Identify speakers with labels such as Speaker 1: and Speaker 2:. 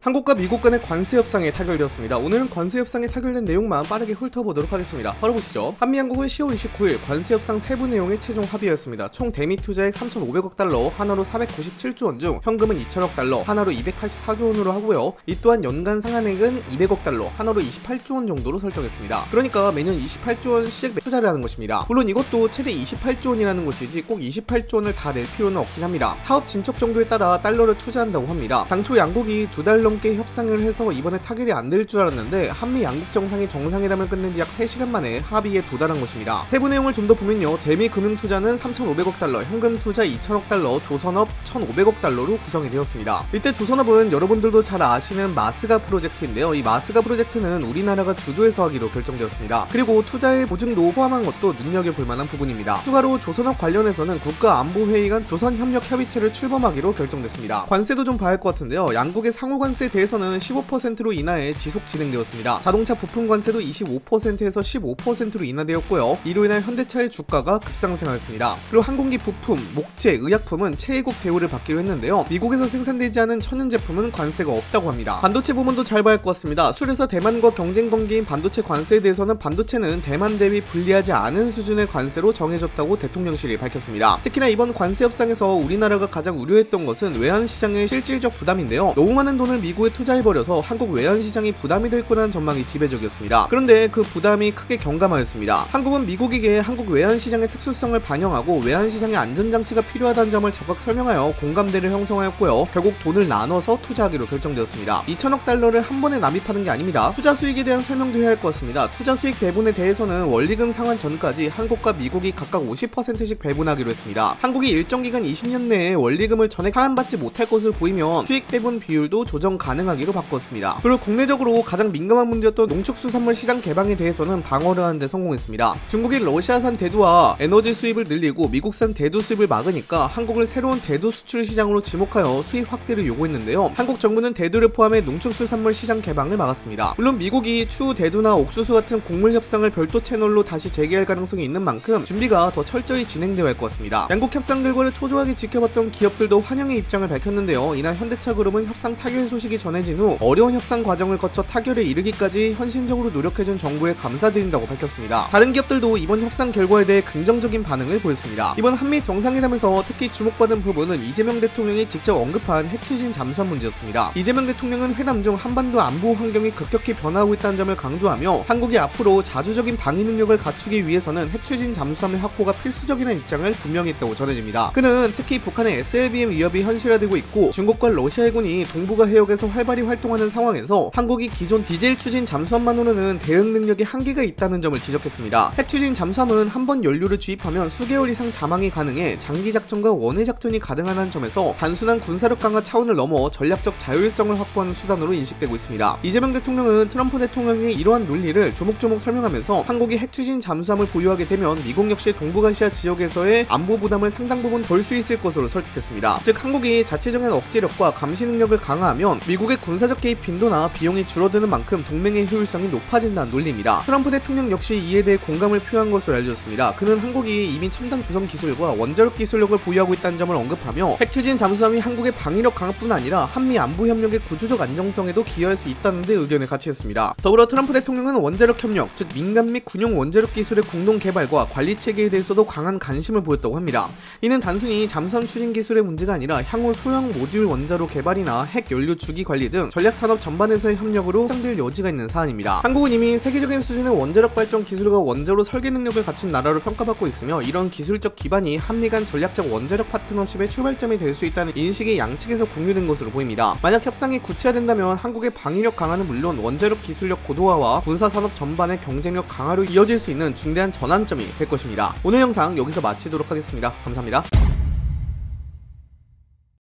Speaker 1: 한국과 미국 간의 관세 협상에 타결되었습니다. 오늘은 관세 협상에 타결된 내용만 빠르게 훑어보도록 하겠습니다. 바로 보시죠. 한미양국은 10월 29일 관세 협상 세부 내용의 최종 합의였습니다. 총 대미 투자액 3,500억 달러, 하나로 497조 원 중 현금은 2,000억 달러, 하나로 284조 원으로 하고요. 이 또한 연간 상한액은 200억 달러, 하나로 28조 원 정도로 설정했습니다. 그러니까 매년 28조 원씩 투자를 하는 것입니다. 물론 이것도 최대 28조 원이라는 것이지 꼭 28조 원을 다 낼 필요는 없긴 합니다. 사업 진척 정도에 따라 달러를 투자한다고 합니다. 당초 양국이 2달 넘게 협상을 해서 이번에 타결이 안 될 줄 알았는데 한미 양국 정상이 정상회담을 끝낸 지 약 3시간 만에 합의에 도달한 것입니다. 세부 내용을 좀 더 보면요. 대미 금융 투자는 3,500억 달러, 현금 투자 2,000억 달러, 조선업 1,500억 달러로 구성이 되었습니다. 이때 조선업은 여러분들도 잘 아시는 마스가 프로젝트인데요. 이 마스가 프로젝트는 우리나라가 주도해서 하기로 결정되었습니다. 그리고 투자의 보증도 포함한 것도 눈여겨볼 만한 부분입니다. 추가로 조선업 관련해서는 국가안보회의 간 조선협력협의체를 출범하기로 결정됐습니다. 관세도 좀 봐야 할 것 같은데요. 양국의 상호관세에 대해서는 15%로 인하해 지속 진행되었습니다. 자동차 부품 관세도 25%에서 15%로 인하되었고요. 이로 인해 현대차의 주가가 급상승하였습니다. 그리고 항공기 부품, 목재, 의약품은 최애국 대우를 받기로 했는데요. 미국에서 생산되지 않은 천연 제품은 관세가 없다고 합니다. 반도체 부분도 잘 봐야 할 것 같습니다. 수출에서 대만과 경쟁 관계인 반도체 관세에 대해서는 반도체는 대만 대비 불리하지 않은 수준의 관세로 정해졌다고 대통령실이 밝혔습니다. 특히나 이번 관세 협상에서 우리나라가 가장 우려했던 것은 외환시장의 실질적 부담인데요. 너무 많은 돈을 미국에 투자해버려서 한국 외환시장이 부담이 될 거라는 전망이 지배적이었습니다. 그런데 그 부담이 크게 경감하였습니다. 한국은 미국에게 한국 외환시장의 특수성을 반영하고 외환시장의 안전장치가 필요하다는 점을 적극 설명하여 공감대를 형성하였고요. 결국 돈을 나눠서 투자하기로 결정되었습니다. 2,000억 달러를 한 번에 납입하는 게 아닙니다. 투자 수익에 대한 설명도 해야 할 것 같습니다. 투자 수익 배분에 대해서는 원리금 상환 전까지 한국과 미국이 각각 50%씩 배분하기로 했습니다. 한국이 일정 기간 20년 내에 원리금을 전액 상환받지 못할 것으로 보이면 수익 배분 비율도 조정 가능하기로 바꿨습니다. 그리고 국내적으로 가장 민감한 문제였던 농축수산물 시장 개방에 대해서는 방어를 하는 데 성공했습니다. 중국이 러시아산 대두와 에너지 수입을 늘리고 미국산 대두 수입을 막으니까 한국을 새로운 대두 수출 시장으로 지목하여 수입 확대를 요구했는데요. 한국 정부는 대두를 포함해 농축수산물 시장 개방을 막았습니다. 물론 미국이 추후 대두나 옥수수 같은 곡물 협상을 별도 채널로 다시 재개할 가능성이 있는 만큼 준비가 더 철저히 진행되어야 할 것 같습니다. 양국 협상 결과를 초조하게 지켜봤던 기업들도 환영의 입장을 밝혔는데요. 이날 현대차그룹은 협상 타결 소식이 전해진 후 어려운 협상 과정을 거쳐 타결에 이르기까지 헌신적으로 노력해준 정부에 감사드린다고 밝혔습니다. 다른 기업들도 이번 협상 결과에 대해 긍정적인 반응을 보였습니다. 이번 한미 정상회담에서 특히 주목받은 부분은 이재명 대통령이 직접 언급한 핵 추진 잠수함 문제였습니다. 이재명 대통령은 회담 중 한반도 안보 환경이 급격히 변화하고 있다는 점을 강조하며 한국이 앞으로 자주적인 방위 능력을 갖추기 위해서는 핵 추진 잠수함의 확보가 필수적이라는 입장을 분명히 했다고 전해집니다. 그는 특히 북한의 SLBM 위협이 현실화되고 있고 중국과 러시아 해군이 동북아 해역에서 활발히 활동하는 상황에서 한국이 기존 디젤 추진 잠수함만으로는 대응 능력에 한계가 있다는 점을 지적했습니다. 핵 추진 잠수함은 한 번 연료를 주입하면 수개월 이상 잠항이 가능해 장기 작전과 원해 작전이 가능하다는 점에서 단순한 군사력 강화 차원을 넘어 전략적 자율성을 확보하는 수단으로 인식되고 있습니다. 이재명 대통령은 트럼프 대통령의 이러한 논리를 조목조목 설명하면서 한국이 핵 추진 잠수함을 보유하게 되면 미국 역시 동북아시아 지역에서의 안보 부담을 상당 부분 덜 수 있을 것으로 설득했습니다. 즉 한국이 자체적인 억제력과 감시 능력을 강화하면 미국의 군사적 개입 빈도나 비용이 줄어드는 만큼 동맹의 효율성이 높아진다는 논리입니다. 트럼프 대통령 역시 이에 대해 공감을 표한 것으로 알려졌습니다. 그는 한국이 이미 첨단 조성 기술과 원자력 기술력을 보유하고 있다는 점을 언급하며 핵 추진 잠수함이 한국의 방위력 강화뿐 아니라 한미 안보 협력의 구조적 안정성에도 기여할 수 있다는 데 의견을 같이 했습니다. 더불어 트럼프 대통령은 원자력 협력, 즉 민간 및 군용 원자력 기술의 공동 개발과 관리 체계에 대해서도 강한 관심을 보였다고 합니다. 이는 단순히 잠수함 추진 기술의 문제가 아니라 향후 소형 모듈 원자로 개발이나 핵 연료 주기 관리 등 전략 산업 전반에서의 협력으로 확장될 여지가 있는 사안입니다. 한국은 이미 세계적인 수준의 원자력 발전 기술과 원자로 설계 능력을 갖춘 나라로 평가받고 있으며 이런 기술적 기반이 한미 간 전략적 원자력 파트너십의 출발점이 될 수 있다는 인식이 양측에서 공유된 것으로 보입니다. 만약 협상이 구체화된다면 한국의 방위력 강화는 물론 원자력 기술력 고도화와 군사산업 전반의 경쟁력 강화로 이어질 수 있는 중대한 전환점이 될 것입니다. 오늘 영상 여기서 마치도록 하겠습니다. 감사합니다.